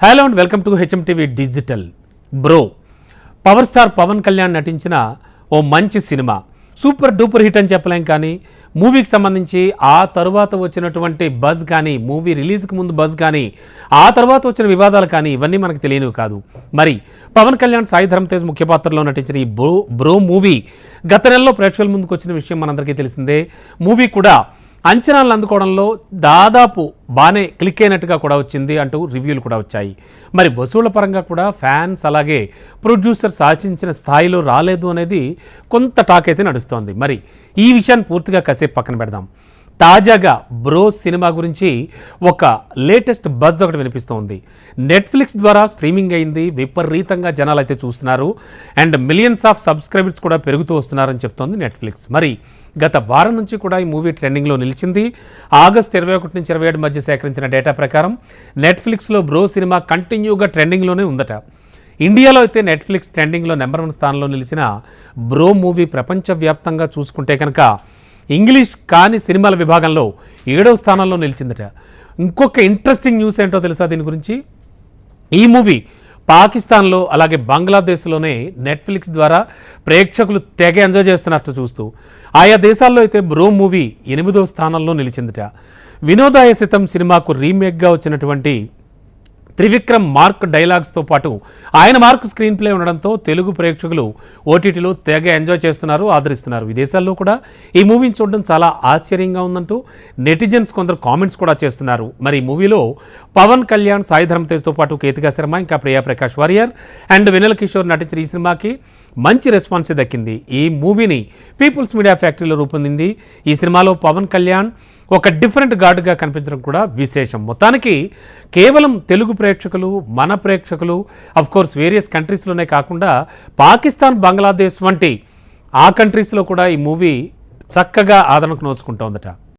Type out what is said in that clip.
Hello and welcome to HMTV digital. Bro power star Pawan Kalyan నటించిన ఓ మంచి సినిమా, సూపర్ డూపర్ హిట్ అని చెప్పలేం. కానీ మూవీకి సంబంధించి ఆ తరువాత వచ్చినటువంటి బజ్ కానీ, మూవీ రిలీజ్కి ముందు బజ్ కానీ, ఆ తర్వాత వచ్చిన వివాదాలు కానీ ఇవన్నీ మనకు తెలియనివి కాదు. మరి పవన్ కళ్యాణ్, సాయి ధరమ్ తేజ్ ముఖ్య పాత్రలో నటించిన ఈ బ్రో మూవీ గత నెలలో ప్రేక్షకుల ముందుకు వచ్చిన విషయం మనందరికీ తెలిసిందే. మూవీ కూడా అంచనాలను అందుకోవడంలో దాదాపు బాగానే క్లిక్ అయినట్టుగా కూడా వచ్చింది అంటూ రివ్యూలు కూడా వచ్చాయి. మరి వసూళ్ల పరంగా కూడా ఫ్యాన్స్ అలాగే ప్రొడ్యూసర్స్ ఆశించిన స్థాయిలో రాలేదు అనేది కొంత టాక్ అయితే నడుస్తోంది. మరి ఈ విషయాన్ని పూర్తిగా కాసేపు పక్కన పెడదాం. తాజాగా బ్రో సినిమా గురించి ఒక లేటెస్ట్ బజ్ ఒకటి వినిపిస్తోంది. నెట్ఫ్లిక్స్ ద్వారా స్ట్రీమింగ్ అయింది, విపరీతంగా జనాలు అయితే చూస్తున్నారు అండ్ మిలియన్స్ ఆఫ్ సబ్స్క్రైబర్స్ కూడా పెరుగుతూ వస్తున్నారని చెప్తోంది నెట్ఫ్లిక్స్. మరి గత వారం నుంచి కూడా ఈ మూవీ ట్రెండింగ్లో నిలిచింది. ఆగస్టు 21 నుంచి 27 మధ్య సేకరించిన డేటా ప్రకారం నెట్ఫ్లిక్స్లో బ్రో సినిమా కంటిన్యూగా ట్రెండింగ్లోనే ఉందట. ఇండియాలో అయితే నెట్ఫ్లిక్స్ ట్రెండింగ్లో నెంబర్ 1 స్థానంలో నిలిచిన బ్రో మూవీ ప్రపంచవ్యాప్తంగా చూసుకుంటే కనుక ఇంగ్లీష్ కాని సినిమాల విభాగంలో 7వ స్థానంలో నిలిచిందట. ఇంకొక ఇంట్రెస్టింగ్ న్యూస్ ఏంటో తెలుసా దీని గురించి? ఈ మూవీ పాకిస్తాన్లో అలాగే బంగ్లాదేశ్లోనే నెట్ఫ్లిక్స్ ద్వారా ప్రేక్షకులు తెగ ఎంజాయ్ చేస్తున్నట్టు చూస్తూ ఆయా దేశాల్లో అయితే బ్రో మూవీ 8వ స్థానంలో నిలిచిందట. వినోదాయసితం సినిమాకు రీమేక్గా వచ్చినటువంటి త్రివిక్రమ్ మార్క్ డైలాగ్స్తో పాటు ఆయన మార్క్ స్క్రీన్ ప్లే ఉండడంతో తెలుగు ప్రేక్షకులు ఓటీటీలో తెగ ఎంజాయ్ చేస్తున్నారు, ఆదరిస్తున్నారు. విదేశాల్లో కూడా ఈ మూవీని చూడడం చాలా ఆశ్చర్యంగా ఉందంటూ నెటిజన్స్ కొందరు కామెంట్స్ కూడా చేస్తున్నారు. మరి ఈ మూవీలో పవన్ కళ్యాణ్, సాయి ధరమ్ తేజ్తో పాటు కేతికా శర్మ, ఇంకా ప్రియా ప్రకాష్ వారియర్ అండ్ వెన్నెల కిషోర్ నటించిన ఈ సినిమాకి మంచి రెస్పాన్స్ దక్కింది. ఈ మూవీని పీపుల్స్ మీడియా ఫ్యాక్టరీలో రూపొందింది. ఈ సినిమాలో పవన్ కళ్యాణ్ ఒక డిఫరెంట్ గార్డ్గా కనిపించడం కూడా విశేషం. మొత్తానికి కేవలం తెలుగు ప్రేక్షకులు, మన ప్రేక్షకులు, అఫ్కోర్స్ వేరియస్ కంట్రీస్లోనే కాకుండా పాకిస్తాన్, బంగ్లాదేశ్ వంటి ఆ కంట్రీస్లో కూడా ఈ మూవీ చక్కగా ఆదరణకు నోచుకుంటోందట.